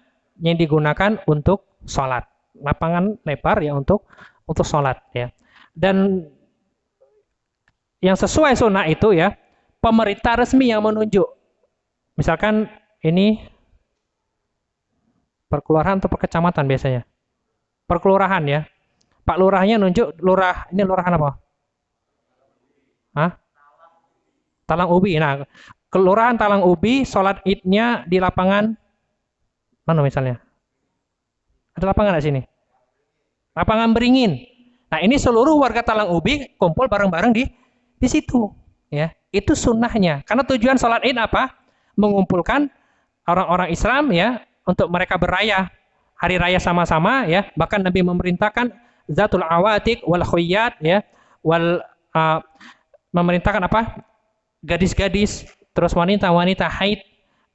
yang digunakan untuk sholat. Lapangan lebar ya untuk sholat ya. Dan yang sesuai sunnah itu ya, pemerintah resmi yang menunjuk. Misalkan ini perkelurahan atau perkecamatan biasanya. Perkelurahan ya. Pak lurahnya nunjuk, ini lurahan apa? Hah? Talang Ubi. Nah, kelurahan Talang Ubi sholat Idnya di lapangan mana misalnya? Ada lapangan nggak sini? Lapangan Beringin. Nah, ini seluruh warga Talang Ubi kumpul bareng-bareng di situ. Ya, itu sunnahnya. Karena tujuan sholat Id apa? Mengumpulkan orang-orang Islam ya untuk mereka berraya hari raya sama-sama ya. Bahkan Nabi memerintahkan zatul awatik wal khuyat ya memerintahkan apa? Gadis-gadis, terus wanita-wanita haid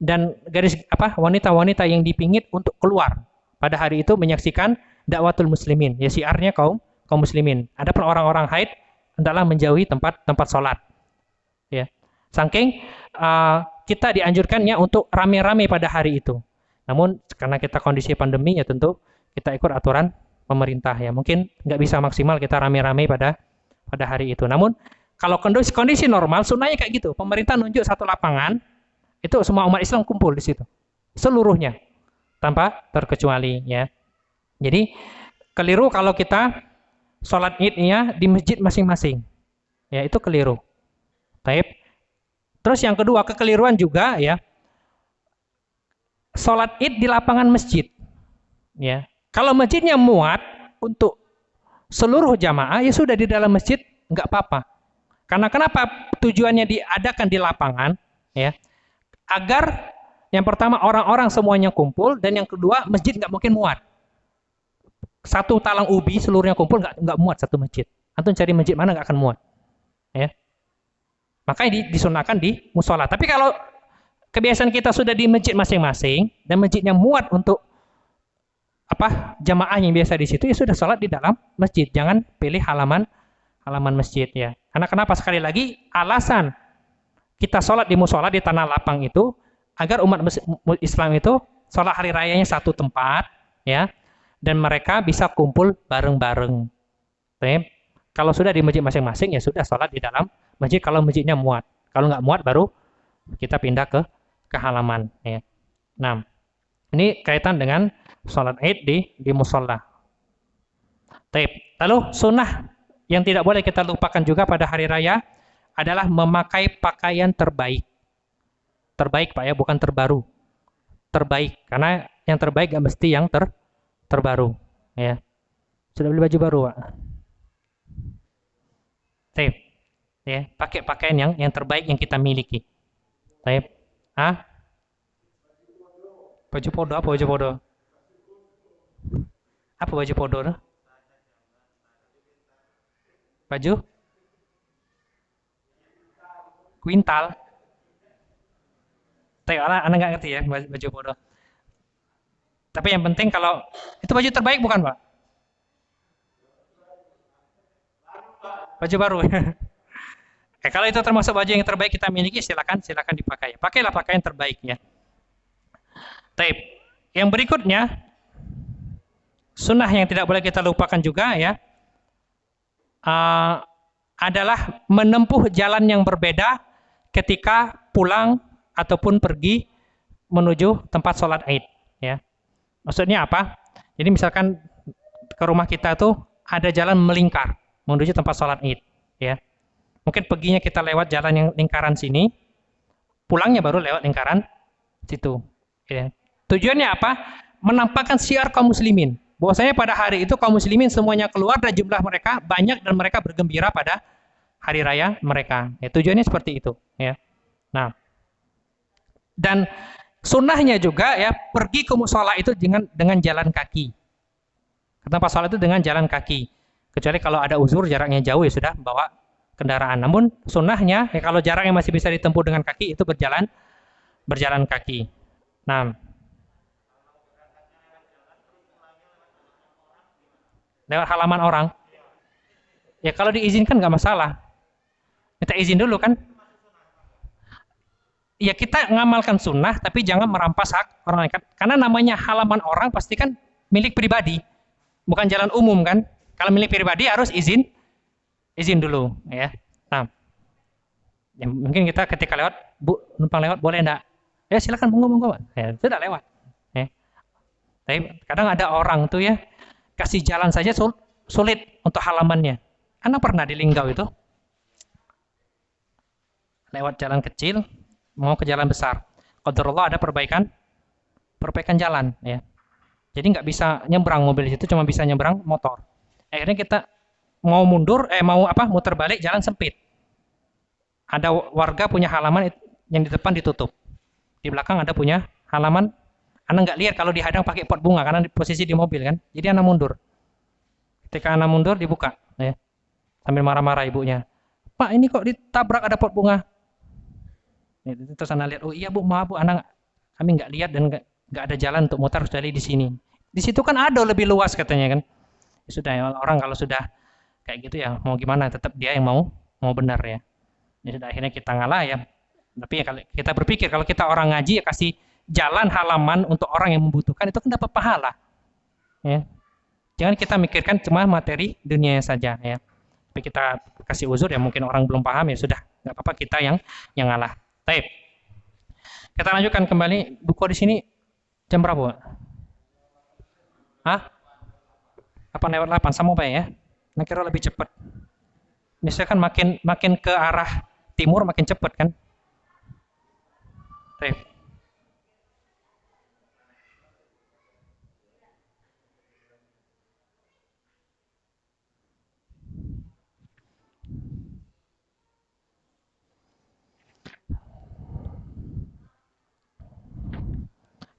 dan wanita-wanita yang dipingit untuk keluar pada hari itu menyaksikan dakwatul muslimin. Ya syiarnya kaum muslimin. Adapun orang-orang haid hendaklah menjauhi tempat sholat. Ya. Saking kita dianjurkannya untuk rame-rame pada hari itu. Namun karena kita kondisi pandemi ya tentu kita ikut aturan pemerintah ya. Mungkin nggak bisa maksimal kita rame-rame pada hari itu. Namun kalau kondisi normal, sunnahnya kayak gitu. Pemerintah nunjuk satu lapangan, itu semua umat Islam kumpul di situ. Seluruhnya. Tanpa terkecuali. Ya. Jadi, keliru kalau kita sholat Idnya di masjid masing-masing. Ya, itu keliru. Taib. Terus yang kedua, kekeliruan juga, ya. Sholat Id di lapangan masjid. Ya. Kalau masjidnya muat untuk seluruh jamaah, ya sudah di dalam masjid, nggak apa-apa. Karena kenapa tujuannya diadakan di lapangan ya, agar yang pertama orang-orang semuanya kumpul dan yang kedua masjid nggak mungkin muat. Satu Talang Ubi seluruhnya kumpul nggak muat satu masjid. Antum cari masjid mana nggak akan muat. Ya. Makanya disunahkan di musola. Tapi kalau kebiasaan kita sudah di masjid masing-masing dan masjidnya muat untuk jamaah yang biasa di situ ya sudah sholat di dalam masjid. Jangan pilih halaman masjid ya. Karena kenapa, sekali lagi alasan kita sholat di musola di tanah lapang itu agar umat Islam itu sholat hari rayanya satu tempat ya, dan mereka bisa kumpul bareng-bareng. Kalau sudah di masjid masing-masing ya sudah sholat di dalam masjid kalau masjidnya muat. Kalau nggak muat baru kita pindah ke halaman ya. Nah, ini kaitan dengan sholat Id di musola. Lalu sunnah yang tidak boleh kita lupakan juga pada hari raya adalah memakai pakaian terbaik. Terbaik Pak ya, bukan terbaru. Terbaik, karena yang terbaik gak mesti yang terbaru ya. Sudah beli baju baru Pak? Ya, pakai pakaian yang terbaik yang kita miliki. Baju podo, apa baju podo? Apa baju podo? Baju? Kuintal. Anak nggak ngerti ya baju podo. Tapi yang penting kalau itu baju terbaik bukan Pak? Baju baru. Kalau itu termasuk baju yang terbaik kita miliki, silakan dipakai. Pakailah pakaian terbaik ya. Yang berikutnya, sunnah yang tidak boleh kita lupakan juga ya, adalah menempuh jalan yang berbeda ketika pulang ataupun pergi menuju tempat sholat Id ya. Maksudnya apa? Jadi misalkan ke rumah kita tuh ada jalan melingkar menuju tempat sholat Id ya. Mungkin perginya kita lewat jalan yang lingkaran sini, pulangnya baru lewat lingkaran situ ya. Tujuannya apa? Menampakkan syiar kaum muslimin. Bahwasanya pada hari itu kaum muslimin semuanya keluar dan jumlah mereka banyak dan mereka bergembira pada hari raya mereka. Ya, tujuannya seperti itu ya. Nah, dan sunnahnya juga ya, pergi ke musola itu dengan jalan kaki. Tempat sholat itu dengan jalan kaki. Kecuali kalau ada uzur jaraknya jauh ya sudah bawa kendaraan. Namun sunnahnya ya, kalau jaraknya masih bisa ditempuh dengan kaki itu berjalan kaki. Nah, lewat halaman orang. Ya kalau diizinkan nggak masalah. Kita izin dulu kan. Ya kita ngamalkan sunnah, tapi jangan merampas hak orang lain. Karena namanya halaman orang pasti kan milik pribadi, bukan jalan umum kan. Kalau milik pribadi harus izin dulu ya. Nah, ya mungkin kita ketika lewat, Bu, numpang lewat boleh enggak? Ya silakan, monggo. Ya, sudah lewat. Ya. Tapi kadang ada orang tuh ya, kasih jalan saja sulit untuk halamannya. Anak pernah di Linggau itu, lewat jalan kecil, mau ke jalan besar. Qadarullah ada perbaikan jalan ya. Jadi nggak bisa nyebrang mobil di situ, cuma bisa nyebrang motor. Akhirnya kita mau mundur, muter balik, jalan sempit. Ada warga punya halaman yang di depan ditutup. Di belakang ada punya halaman. Anak nggak lihat kalau dihadang pakai pot bunga karena posisi di mobil kan. Jadi anak mundur. Ketika anak mundur dibuka ya. Sambil marah-marah ibunya. Pak, ini kok ditabrak ada pot bunga. Terus anak lihat, oh iya Bu, maaf Bu, kami nggak lihat dan nggak ada jalan untuk mutar kecuali di sini. Di situ kan ada lebih luas katanya kan. Ya sudah ya, orang kalau sudah kayak gitu ya mau gimana, tetap dia yang mau benar ya. Ya sudah, akhirnya kita ngalah ya. Tapi ya kalau kita berpikir kalau kita orang ngaji ya kasih jalan halaman untuk orang yang membutuhkan itu kan dapat pahala. Ya. Jangan kita mikirkan cuma materi dunianya saja ya. Tapi kita kasih uzur ya, mungkin orang belum paham ya sudah, nggak apa-apa, kita yang ngalah. Baik. Kita lanjutkan kembali. Buku di sini jam berapa? Hah? 8:08 sama Pak ya? Nah, kira lebih cepat. Misalkan makin ke arah timur makin cepat kan? Baik.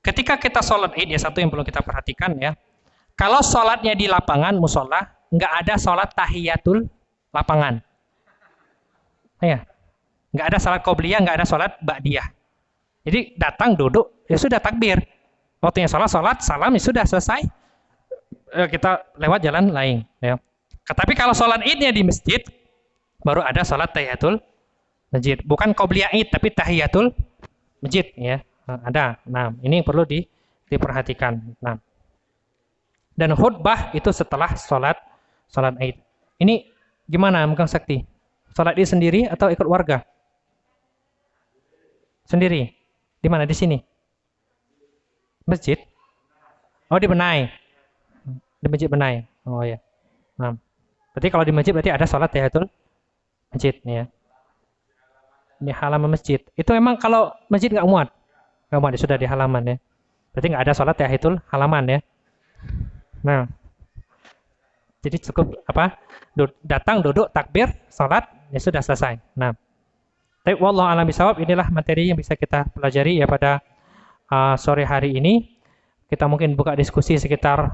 Ketika kita sholat Id, ya satu yang perlu kita perhatikan ya. Kalau sholatnya di lapangan musola, nggak ada sholat tahiyatul lapangan. Ya, nggak ada sholat qobliyah, nggak ada sholat ba'diyah. Jadi datang duduk, ya sudah takbir. Waktunya sholat, salam, ya sudah selesai. kita lewat jalan lain. Ya. Tapi kalau sholat idnya di masjid, baru ada sholat tahiyatul masjid. Bukan qobliyah id, tapi tahiyatul masjid. Ya. Ada. Nah, ini yang perlu diperhatikan. Nah, dan khutbah itu setelah sholat id. Ini gimana, Kang Sakti? Sholat id sendiri atau ikut warga? Sendiri. Di mana? Di sini? Masjid? Oh, di Benai. Di masjid Benai. Oh ya. Nah, berarti kalau di masjid berarti ada sholat tahiyatul masjid ya. Di halaman masjid. Itu emang kalau masjid nggak muat? Nggak muat, sudah di halaman ya. Berarti nggak ada sholat tahiyatul halaman ya. Nah, jadi cukup apa? Datang, duduk, takbir, sholat, ya sudah selesai. Nah, tapi wallahu a'lam bishawab, inilah materi yang bisa kita pelajari ya pada sore hari ini. Kita mungkin buka diskusi sekitar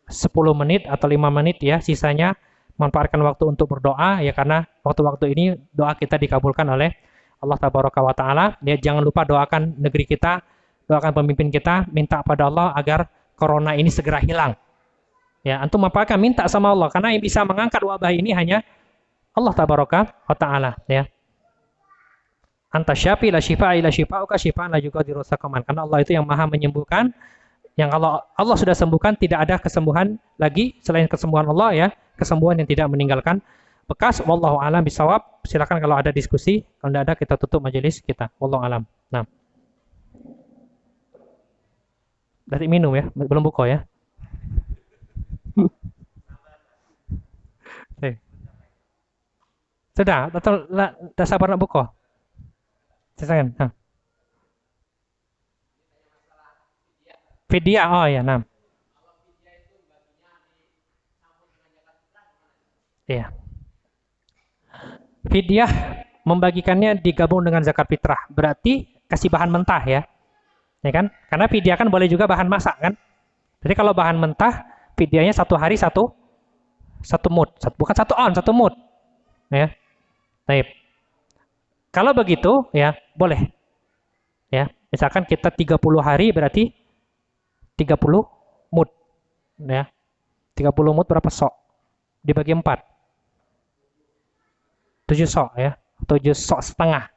10 menit atau 5 menit ya, sisanya manfaatkan waktu untuk berdoa ya, karena waktu-waktu ini doa kita dikabulkan oleh Allah tabaraka wa taala. Ya, jangan lupa doakan negeri kita, doakan pemimpin kita, minta pada Allah agar corona ini segera hilang. Ya, antum apakah minta sama Allah, karena yang bisa mengangkat wabah ini hanya Allah tabaraka wa taala ya. Anta syafi la syifaa illa syifauka syifaan la yughadiru saqaman. Karena Allah itu yang Maha menyembuhkan. Yang kalau Allah sudah sembuhkan, tidak ada kesembuhan lagi selain kesembuhan Allah ya, kesembuhan yang tidak meninggalkan bekas. Wallahu a'lam bishawab. Silakan kalau ada diskusi, kalau tidak ada kita tutup majelis kita. Wallahu a'lam. Nah. Berarti minum ya, belum buka ya. Sudah, atau tidak sabar nak buka? Silakan. Nah. Fidyah, oh ya, nah. Iya. Fidyah membagikannya digabung dengan zakat fitrah. Berarti kasih bahan mentah ya. Ya kan? Karena fidyah kan boleh juga bahan masak kan? Jadi kalau bahan mentah, fidyahnya satu hari satu mud, bukan 1 on, 1 mud. Ya. Baik. Kalau begitu ya, boleh. Ya, misalkan kita 30 hari berarti 30 mud. Ya. 30 mud berapa sok? Dibagi 4. 7 sok ya. 7 sok setengah.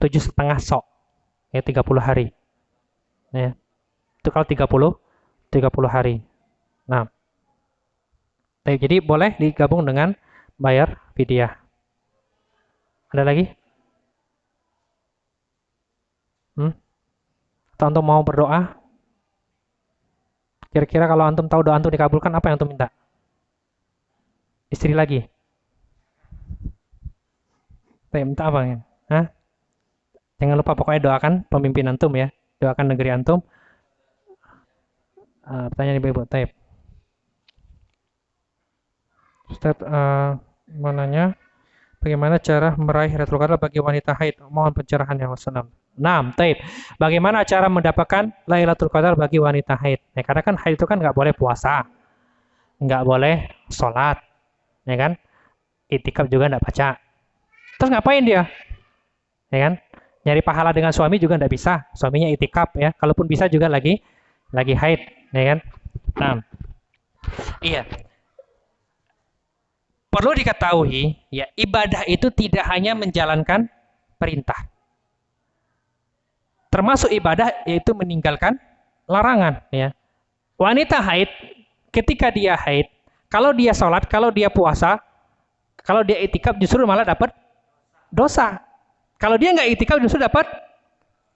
7,5 sok. Ya, 30 hari. Ya. Itu kalau 30 hari. Nah. Jadi boleh digabung dengan bayar fidyah. Ada lagi? Atau antum mau berdoa? Kira-kira kalau antum tahu doa antum dikabulkan, apa yang antum minta? Istri lagi? Minta apa ya? Hah? Jangan lupa pokoknya doakan pemimpin antum ya. Doakan negeri antum. Pertanyaan ibu-ibu. Taib. Ustaz mau nanya, bagaimana cara meraih Lailatul Qadar bagi wanita haid? Mohon pencerahannya. Wassalam. Nah, taib. Bagaimana cara mendapatkan Lailatul Qadar bagi wanita haid? Ya, karena kan haid itu kan nggak boleh puasa, nggak boleh sholat, ya kan? Itikaf juga nggak baca. Terus ngapain dia? Ya kan? Nyari pahala dengan suami juga nggak bisa. Suaminya itikaf ya. Kalaupun bisa juga lagi haid, ya kan? Nah, iya. Perlu diketahui, ya, ibadah itu tidak hanya menjalankan perintah. Termasuk ibadah yaitu meninggalkan larangan, ya. Wanita haid, ketika dia haid, kalau dia sholat, kalau dia puasa, kalau dia itikaf justru malah dapat dosa. Kalau dia nggak itikaf justru dapat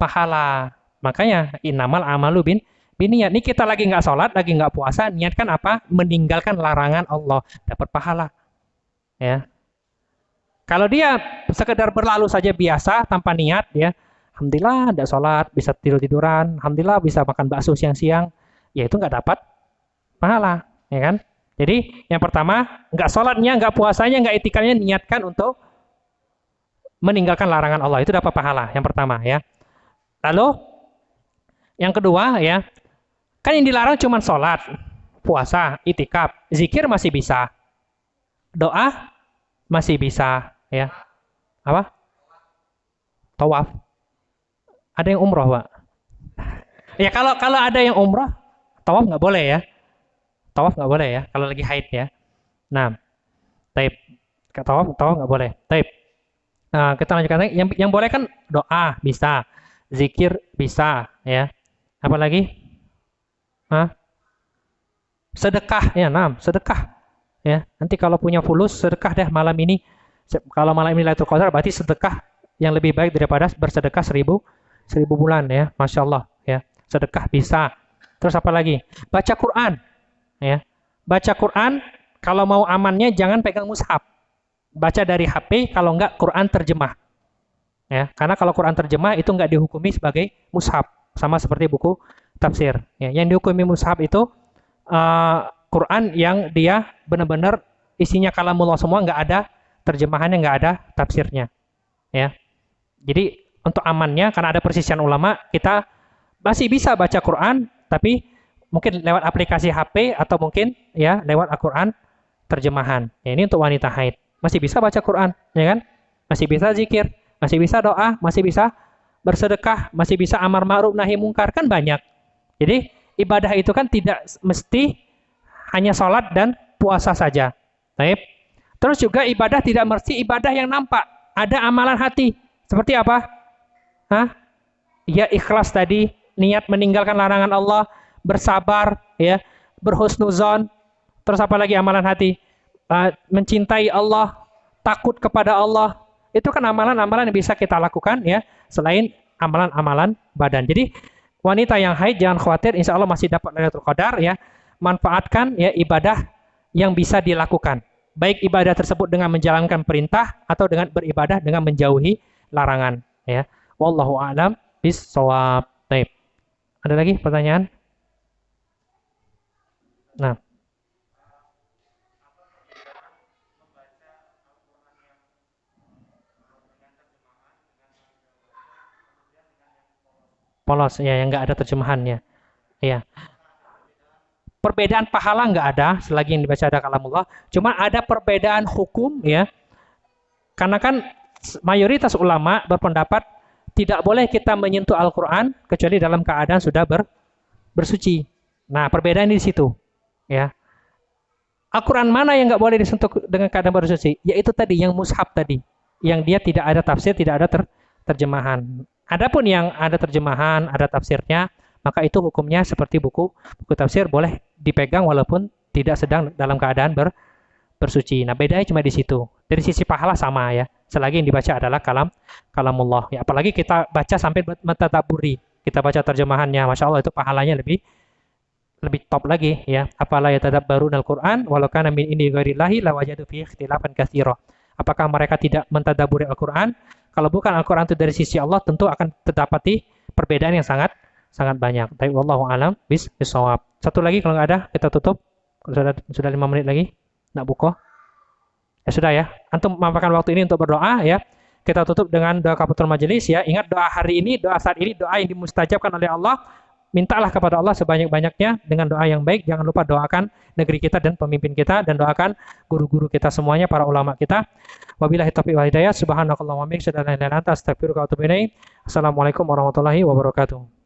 pahala. Makanya innamal amalu biniyat. Ini kita lagi nggak sholat, lagi nggak puasa, niatkan apa? Meninggalkan larangan Allah, dapat pahala. Ya. Kalau dia sekedar berlalu saja biasa tanpa niat, ya, alhamdulillah tidak sholat, bisa tiduran, alhamdulillah bisa makan bakso siang-siang, ya itu nggak dapat pahala, ya kan? Jadi yang pertama, nggak sholatnya, nggak puasanya, nggak itikafnya, niatkan untuk meninggalkan larangan Allah, itu dapat pahala. Yang pertama, ya. Lalu yang kedua, ya, kan yang dilarang cuma sholat, puasa, itikaf, zikir masih bisa. Doa masih bisa, ya. Apa? Tawaf. Ada yang umroh, Pak. Ya kalau ada yang umroh, tawaf nggak boleh ya. Tawaf nggak boleh ya, kalau lagi haid ya. Nah, taib. Tawaf nggak boleh. Taib. Nah, kita lanjutkan lagi. Yang boleh kan doa bisa, zikir bisa, ya. Apa lagi? Hah? Sedekah ya, sedekah. Ya, nanti kalau punya fulus sedekah deh malam ini. Kalau malam ini Lailatul Qadar berarti sedekah yang lebih baik daripada bersedekah seribu bulan ya, masya Allah ya. Sedekah bisa. Terus apa lagi? Baca Quran ya. Baca Quran kalau mau amannya jangan pegang mushaf. Baca dari HP kalau enggak Quran terjemah. Ya, karena kalau Quran terjemah itu enggak dihukumi sebagai mushaf, sama seperti buku tafsir. Ya, yang dihukumi mushaf itu Quran yang dia benar-benar isinya kalamullah semua, nggak ada terjemahannya, nggak ada tafsirnya. Ya, jadi untuk amannya karena ada persisian ulama, kita masih bisa baca Quran, tapi mungkin lewat aplikasi HP atau mungkin ya lewat Al-Quran terjemahan. Ya, ini untuk wanita haid masih bisa baca Quran, ya kan? Masih bisa zikir, masih bisa doa, masih bisa bersedekah, masih bisa amar ma'ruf nahi mungkar, kan banyak. Jadi ibadah itu kan tidak mesti hanya sholat dan puasa saja. Baik. Terus juga ibadah tidak mesti ibadah yang nampak. Ada amalan hati. Seperti apa? Hah? Ya ikhlas tadi, niat meninggalkan larangan Allah, bersabar, ya, berhusnuzon. Terus apa lagi amalan hati? Mencintai Allah, takut kepada Allah. Itu kan amalan-amalan yang bisa kita lakukan ya, selain amalan-amalan badan. Jadi wanita yang haid jangan khawatir, insya Allah masih dapat Lailatul Qadar ya. Manfaatkan ya ibadah yang bisa dilakukan. Baik ibadah tersebut dengan menjalankan perintah atau dengan beribadah dengan menjauhi larangan ya. Wallahu a'lam bis-shawab. Baik. Ada lagi pertanyaan? Nah, polos ya yang nggak ada terjemahannya. Iya. Perbedaan pahala nggak ada selagi yang dibaca ada kalamullah. Cuma ada perbedaan hukum ya. Karena kan mayoritas ulama berpendapat tidak boleh kita menyentuh Al-Quran kecuali dalam keadaan sudah bersuci. Nah, perbedaan di situ. Ya. Al-Quran mana yang nggak boleh disentuh dengan keadaan bersuci? Yaitu tadi, yang mushaf tadi. Yang dia tidak ada tafsir, tidak ada terjemahan. Adapun yang ada terjemahan, ada tafsirnya, maka itu hukumnya seperti buku tafsir boleh dipegang walaupun tidak sedang dalam keadaan bersuci. Nah, bedanya cuma di situ. Dari sisi pahala sama ya. Selagi yang dibaca adalah kalamullah. Ya, apalagi kita baca sampai mentadaburi. Kita baca terjemahannya, masya Allah itu pahalanya lebih top lagi ya. Apala yatadabbarunal Qur'an walau kana min indi ghairillahi lawajadu fihi ikhtilafan katsira. Apakah mereka tidak mentadaburi Al-Qur'an? Kalau bukan Al-Qur'an itu dari sisi Allah, tentu akan terdapati perbedaan yang sangat banyak. Tapi wallahu alam bis-shawab. Satu lagi kalau nggak ada kita tutup. Sudah 5 menit lagi. Nak buka. Ya sudah ya. Antum memanfaatkan waktu ini untuk berdoa ya. Kita tutup dengan doa kafatul majelis ya. Ingat doa hari ini, doa saat ini, doa yang dimustajabkan oleh Allah. Mintalah kepada Allah sebanyak-banyaknya dengan doa yang baik. Jangan lupa doakan negeri kita dan pemimpin kita, dan doakan guru-guru kita semuanya, para ulama kita. Wabillahi taufiq wal hidayah. Subhanakallahumma wa bihamdika asyhadu an la ilaha illa anta astaghfiruka wa atubu ilaik. Assalamualaikum warahmatullahi wabarakatuh.